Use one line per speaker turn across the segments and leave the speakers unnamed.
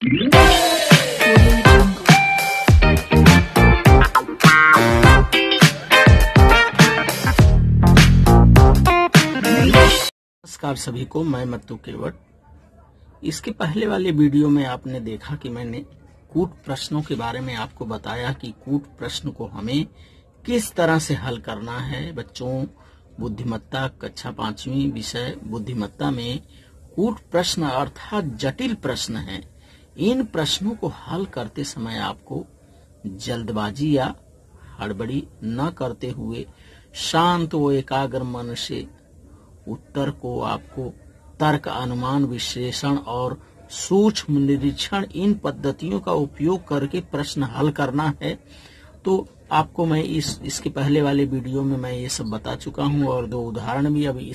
नमस्कार सभी को, मैं मत्तू केवट। इसके पहले वाले वीडियो में आपने देखा कि मैंने कूट प्रश्नों के बारे में आपको बताया कि कूट प्रश्न को हमें किस तरह से हल करना है। बच्चों, बुद्धिमत्ता कक्षा 5वीं विषय बुद्धिमत्ता में कूट प्रश्न अर्थात जटिल प्रश्न हैं। इन प्रश्नों को हल करते समय आपको जल्दबाजी या हड़बड़ी न करते हुए शांत व एकाग्र मन से उत्तर को आपको तर्क, अनुमान, विश्लेषण और सूक्ष्म निरीक्षण इन पद्धतियों का उपयोग करके प्रश्न हल करना है। तो आपको मैं इसके पहले वाले वीडियो में मैं ये सब बता चुका हूँ और 2 उदाहरण भी अभी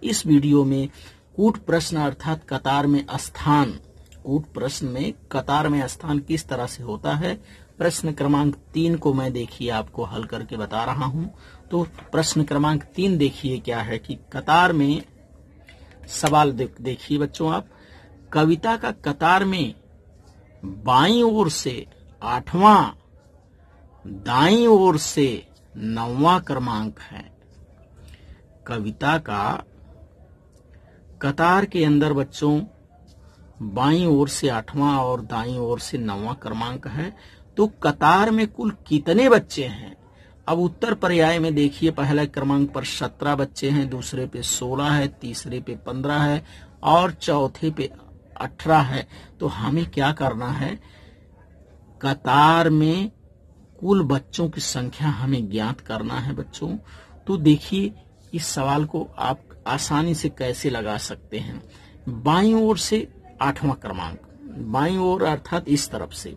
इस वीडियो में कूट प्रश्न अर्थात कतार में स्थान, कूट प्रश्न में कतार में स्थान किस तरह से होता है। प्रश्न क्रमांक 3 को मैं देखिए आपको हल करके बता रहा हूँ। तो प्रश्न क्रमांक 3 देखिए क्या है कि कतार में सवाल देखिए बच्चों आप, कविता का कतार में बाईं ओर से 8वां, दाईं ओर से 9वां क्रमांक है। कविता का कतार के अंदर बच्चों बाईं ओर से 8वां और दाईं ओर से 9वां क्रमांक है। तो कतार में कुल कितने बच्चे हैं? अब उत्तर पर्याय में देखिए, पहला क्रमांक पर 17 बच्चे हैं, दूसरे पे 16 है, तीसरे पे 15 है और चौथे पे 18 है। तो हमें क्या करना है, कतार में कुल बच्चों की संख्या हमें ज्ञात करना है बच्चों। तो देखिए इस सवाल को आप आसानी से कैसे लगा सकते हैं। बाईं ओर से 8वां क्रमांक, बाईं ओर अर्थात इस तरफ से,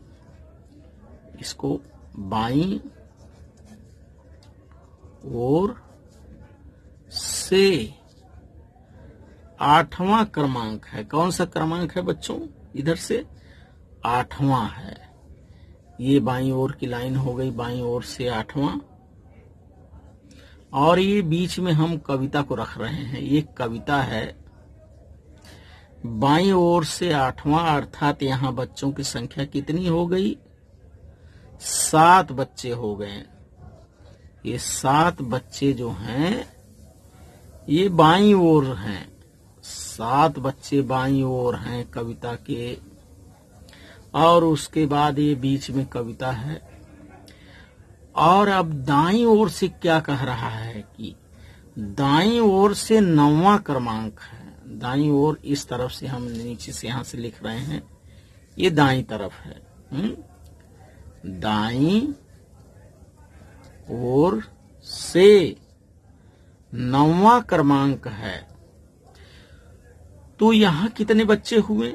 इसको बाईं ओर से 8वां क्रमांक है। कौन सा क्रमांक है बच्चों? इधर से 8वां है। ये बाईं ओर की लाइन हो गई, बाईं ओर से 8वां। और ये बीच में हम कविता को रख रहे हैं, ये कविता है। बाईं ओर से 8वां अर्थात यहाँ बच्चों की संख्या कितनी हो गई? 7 बच्चे हो गए। ये 7 बच्चे जो हैं ये बाईं ओर हैं, 7 बच्चे बाईं ओर हैं कविता के। और उसके बाद ये बीच में कविता है। और अब दाईं ओर से क्या कह रहा है कि दाईं ओर से 9वां क्रमांक है। दाईं ओर इस तरफ से हम नीचे से यहां से लिख रहे हैं, ये दाईं तरफ है। दाईं ओर से 9वां क्रमांक है। तो यहां कितने बच्चे हुए?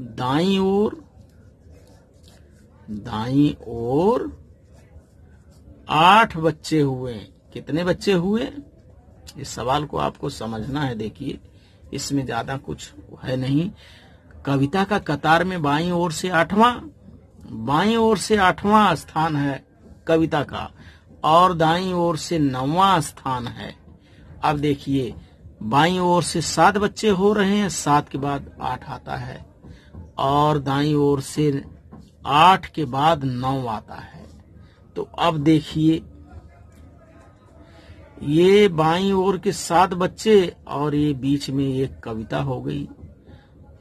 दाईं ओर 8 बच्चे हुए। कितने बच्चे हुए? इस सवाल को आपको समझना है। देखिए इसमें ज्यादा कुछ है नहीं। कविता का कतार में बाईं ओर से 8वां, बाईं ओर से 8वां स्थान है कविता का और दाईं ओर से 9वां स्थान है। अब देखिए बाईं ओर से 7 बच्चे हो रहे हैं, 7 के बाद 8 आता है और दाईं ओर से 8 के बाद 9 आता है। तो अब देखिए ये बाईं ओर के 7 बच्चे और ये बीच में एक कविता हो गई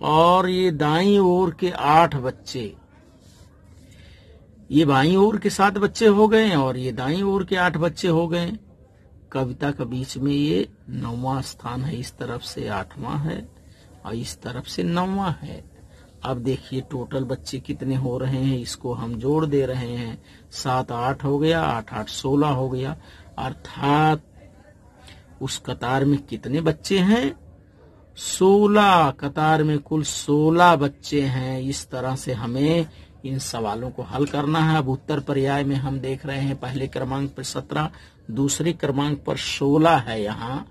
और ये दाईं ओर के 8 बच्चे। ये बाईं ओर के 7 बच्चे हो गए और ये दाईं ओर के 8 बच्चे हो गए। कविता के बीच में ये 9वां स्थान है, इस तरफ से 8वां है और इस तरफ से 9वां है। अब देखिए टोटल बच्चे कितने हो रहे हैं, इसको हम जोड़ दे रहे हैं। 7 8 हो गया, 8 8 16 हो गया। अर्थात उस कतार में कितने बच्चे हैं? 16। कतार में कुल 16 बच्चे हैं। इस तरह से हमें इन सवालों को हल करना है। अब उत्तर पर्याय में हम देख रहे हैं पहले क्रमांक पर 17, दूसरे क्रमांक पर 16 है। यहाँ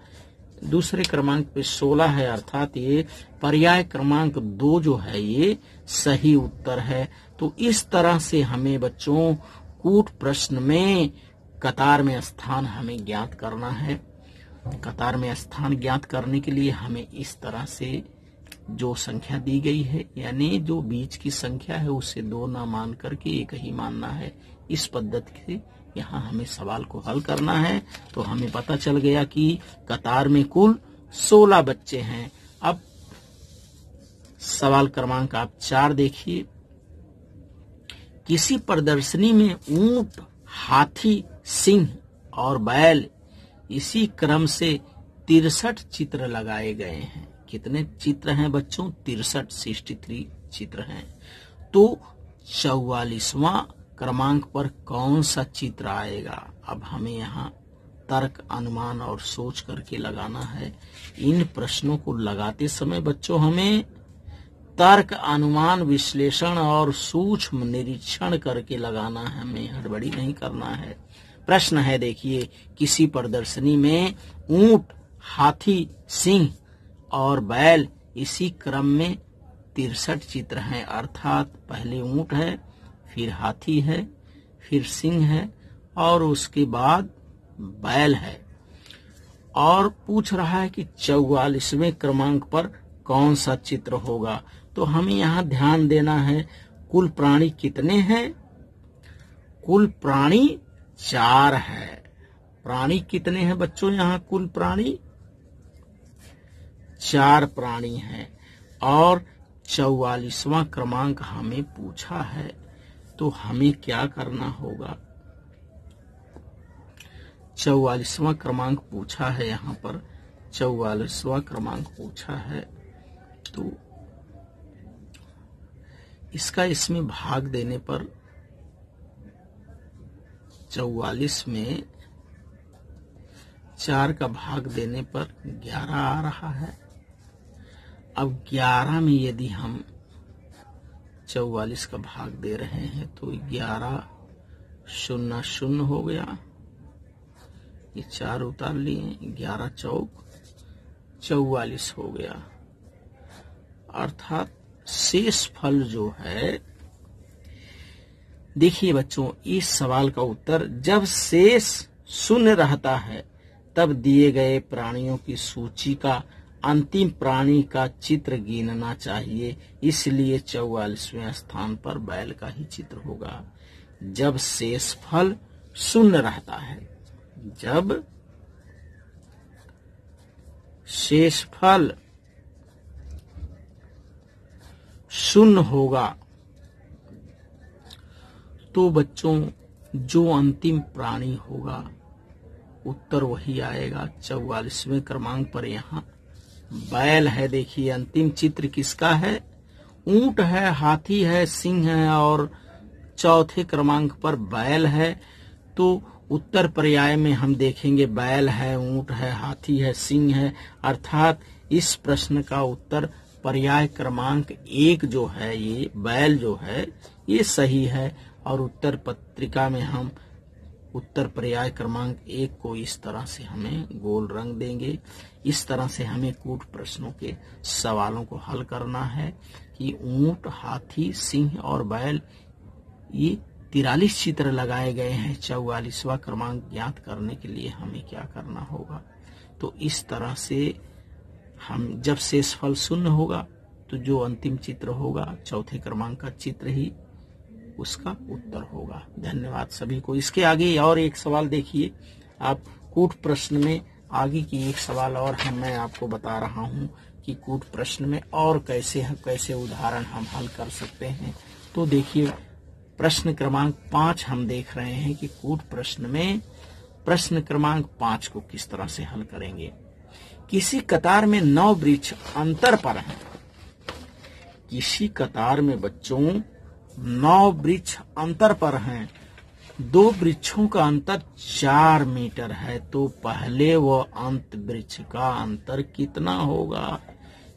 दूसरे क्रमांक पे 16 है, अर्थात ये पर्याय क्रमांक 2 जो है ये सही उत्तर है। तो इस तरह से हमें बच्चों कूट प्रश्न में कतार में स्थान हमें ज्ञात करना है। कतार में स्थान ज्ञात करने के लिए हमें इस तरह से जो संख्या दी गई है, यानी जो बीच की संख्या है उसे 2 ना मान करके 1 ही मानना है। इस पद्धति से यहाँ हमें सवाल को हल करना है। तो हमें पता चल गया कि कतार में कुल 16 बच्चे हैं। अब सवाल क्रमांक आप 4 देखिए। किसी प्रदर्शनी में ऊंट, हाथी, सिंह और बैल इसी क्रम से 63 चित्र लगाए गए हैं। कितने चित्र हैं बच्चों? 63 चित्र हैं। तो 44वां क्रमांक पर कौन सा चित्र आएगा? अब हमें यहाँ तर्क, अनुमान और सोच करके लगाना है। इन प्रश्नों को लगाते समय बच्चों हमें तर्क, अनुमान, विश्लेषण और सूक्ष्म निरीक्षण करके लगाना है, हमें हड़बड़ी नहीं करना है। प्रश्न है देखिए, किसी प्रदर्शनी में ऊंट, हाथी, सिंह और बैल इसी क्रम में 63 चित्र हैं। अर्थात पहले ऊंट है, फिर हाथी है, फिर सिंह है और उसके बाद बैल है। और पूछ रहा है कि 44वें क्रमांक पर कौन सा चित्र होगा। तो हमें यहाँ ध्यान देना है, कुल प्राणी कितने हैं? कुल प्राणी 4 है। प्राणी कितने हैं बच्चों? यहाँ कुल प्राणी 4 प्राणी हैं। और 44वां क्रमांक हमें पूछा है, तो हमें क्या करना होगा? 44वां क्रमांक पूछा है, यहाँ पर 44वां क्रमांक पूछा है। तो इसका इसमें भाग देने पर 44 में 4 का भाग देने पर 11 आ रहा है। अब 11 में यदि हम 44 का भाग दे रहे हैं तो 11 0 0 हो गया। ये 4 उतार लिए, 11 चौक 44 हो गया। अर्थात शेष फल जो है, देखिए बच्चों, इस सवाल का उत्तर जब शेष शून्य रहता है तब दिए गए प्राणियों की सूची का अंतिम प्राणी का चित्र गिनना चाहिए। इसलिए 44वें स्थान पर बैल का ही चित्र होगा। जब शेष फल शून्य रहता है, जब शेष फल शून्य होगा तो बच्चों जो अंतिम प्राणी होगा उत्तर वही आएगा। 44वें क्रमांक पर यहाँ बैल है। देखिए अंतिम चित्र किसका है? ऊंट है, हाथी है, सिंह है और चौथे क्रमांक पर बैल है। तो उत्तर पर्याय में हम देखेंगे बैल है, ऊंट है, हाथी है, सिंह है। अर्थात इस प्रश्न का उत्तर पर्याय क्रमांक 1 जो है, ये बैल जो है ये सही है। और उत्तर पत्रिका में हम उत्तर पर्याय क्रमांक 1 को इस तरह से हमें गोल रंग देंगे। इस तरह से हमें कूट प्रश्नों के सवालों को हल करना है कि ऊंट, हाथी, सिंह और बैल ये 43 चित्र लगाए गए हैं। 44वां क्रमांक ज्ञात करने के लिए हमें क्या करना होगा? तो इस तरह से हम जब शेषफल शून्य होगा तो जो अंतिम चित्र होगा चौथे क्रमांक का चित्र ही उसका उत्तर होगा। धन्यवाद सभी को। इसके आगे और एक सवाल देखिए आप। कूट प्रश्न में आगे की एक सवाल और मैं आपको बता रहा हूँ कि कूट प्रश्न में और कैसे उदाहरण हम हल कर सकते हैं। तो देखिए प्रश्न क्रमांक 5 हम देख रहे हैं कि कूट प्रश्न में प्रश्न क्रमांक 5 को किस तरह से हल करेंगे। किसी कतार में 9 वृक्ष अंतर पर हैं। किसी कतार में बच्चों 9 वृक्ष अंतर पर हैं। 2 वृक्षों का अंतर 4 मीटर है। तो पहले व अंत वृक्ष का अंतर कितना होगा?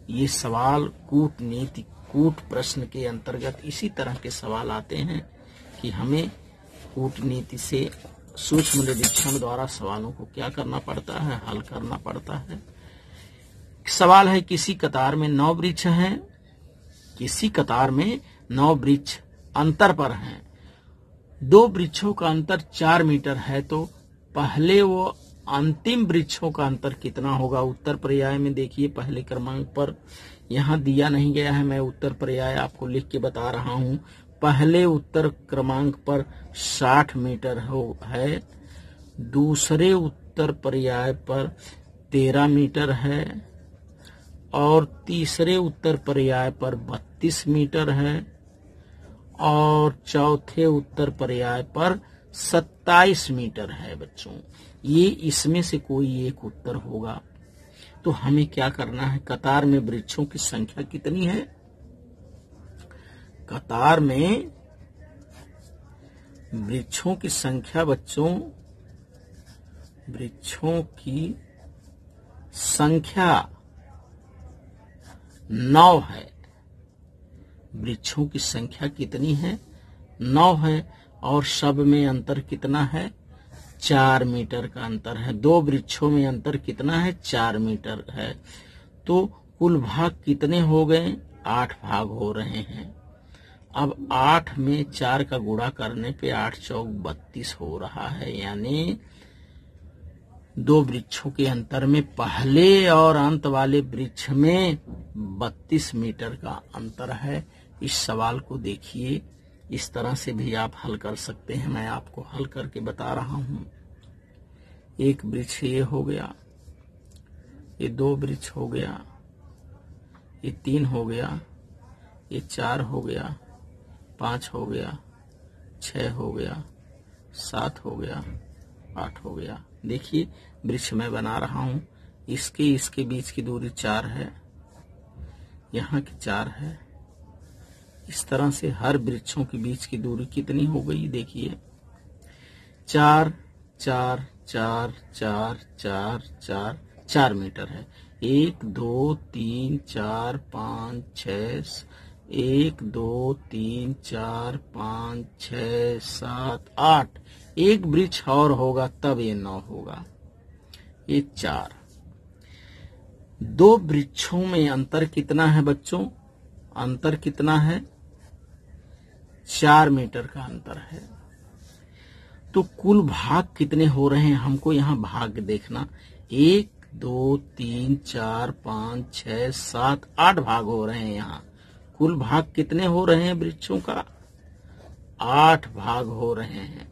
ये सवाल कूटनीति कूट प्रश्न के अंतर्गत इसी तरह के सवाल आते हैं कि हमें कूटनीति से सूक्ष्म निरीक्षण द्वारा सवालों को क्या करना पड़ता है? हल करना पड़ता है। सवाल है किसी कतार में 9 वृक्ष हैं। किसी कतार में 9 वृक्ष अंतर पर हैं। 2 वृक्षों का अंतर 4 मीटर है। तो पहले वो अंतिम वृक्षों का अंतर कितना होगा? उत्तर पर्याय में देखिए पहले क्रमांक पर यहाँ दिया नहीं गया है, मैं उत्तर पर्याय आपको लिख के बता रहा हूँ। पहले उत्तर क्रमांक पर 60 मीटर है, दूसरे उत्तर पर्याय पर 13 मीटर है और तीसरे उत्तर पर्याय पर 32 मीटर है और चौथे उत्तर पर्याय पर 27 मीटर है। बच्चों, ये इसमें से कोई एक उत्तर होगा। तो हमें क्या करना है? कतार में वृक्षों की संख्या कितनी है? कतार में वृक्षों की संख्या बच्चों, वृक्षों की संख्या 9 है। वृक्षों की संख्या कितनी है? 9 है। और सब में अंतर कितना है? 4 मीटर का अंतर है। 2 वृक्षों में अंतर कितना है? 4 मीटर है। तो कुल भाग कितने हो गए? 8 भाग हो रहे हैं। अब 8 में 4 का गुणा करने पे 8 चौक 32 हो रहा है। यानी 2 वृक्षों के अंतर में पहले और अंत वाले वृक्ष में 32 मीटर का अंतर है। इस सवाल को देखिए, इस तरह से भी आप हल कर सकते हैं। मैं आपको हल करके बता रहा हूं। एक वृक्ष ये हो गया, ये 2 वृक्ष हो गया, ये 3 हो गया, ये 4 हो गया, 5 हो गया, 6 हो गया, 7 हो गया, 8 हो गया। देखिए वृक्ष मैं बना रहा हूं। इसके बीच की दूरी 4 है, यहाँ की 4 है। इस तरह से हर वृक्षों के बीच की दूरी कितनी हो गई? देखिए 4 4 4 4 4 4 4 मीटर है। 1 2 3 4 5 6 1 2 3 4 5 6 7 8। एक वृक्ष और होगा तब ये 9 होगा। ये 4। 2 वृक्षों में अंतर कितना है बच्चों? अंतर कितना है? 4 मीटर का अंतर है। तो कुल भाग कितने हो रहे हैं? हमको यहाँ भाग देखना। 1 2 3 4 5 6 7 8 भाग हो रहे हैं। यहाँ कुल भाग कितने हो रहे हैं वृक्षों का? 8 भाग हो रहे हैं।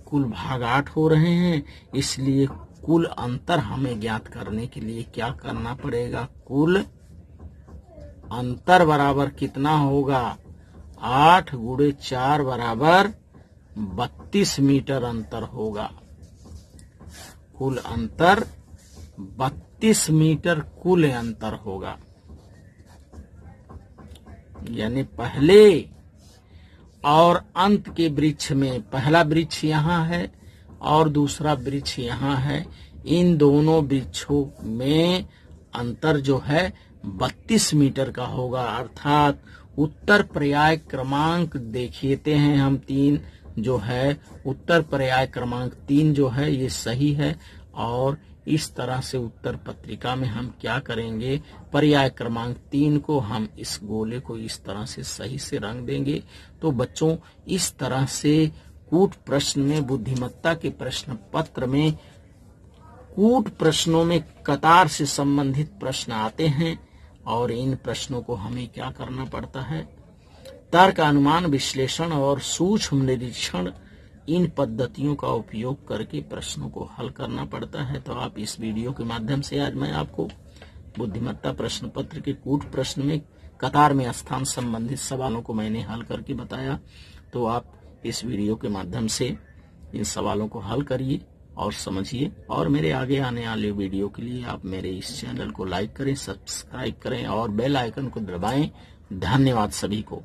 कुल भाग 8 हो रहे हैं। इसलिए कुल अंतर हमें ज्ञात करने के लिए क्या करना पड़ेगा? कुल अंतर बराबर कितना होगा? 8 गुणे 4 बराबर 32 मीटर अंतर होगा। कुल अंतर 32 मीटर कुल अंतर होगा। यानी पहले और अंत के वृक्ष में पहला वृक्ष यहाँ है और दूसरा वृक्ष यहाँ है। इन दोनों वृक्षों में अंतर जो है 32 मीटर का होगा। अर्थात उत्तर पर्याय क्रमांक देखते हैं हम 3 जो है, उत्तर पर्याय क्रमांक 3 जो है ये सही है। और इस तरह से उत्तर पत्रिका में हम क्या करेंगे? पर्याय क्रमांक 3 को हम इस गोले को इस तरह से सही से रंग देंगे। तो बच्चों, इस तरह से कूट प्रश्न में, बुद्धिमत्ता के प्रश्न पत्र में कूट प्रश्नों में कतार से संबंधित प्रश्न आते हैं। और इन प्रश्नों को हमें क्या करना पड़ता है? तर्क, अनुमान, विश्लेषण और सूक्ष्म निरीक्षण, इन पद्धतियों का उपयोग करके प्रश्नों को हल करना पड़ता है। तो आप इस वीडियो के माध्यम से आज मैं आपको बुद्धिमत्ता प्रश्न पत्र के कूट प्रश्न में कतार में स्थान संबंधित सवालों को मैंने हल करके बताया। तो आप इस वीडियो के माध्यम से इन सवालों को हल करिए और समझिए। और मेरे आगे आने वाले वीडियो के लिए आप मेरे इस चैनल को लाइक करें, सब्सक्राइब करें और बेल आइकन को दबाएं। धन्यवाद सभी को।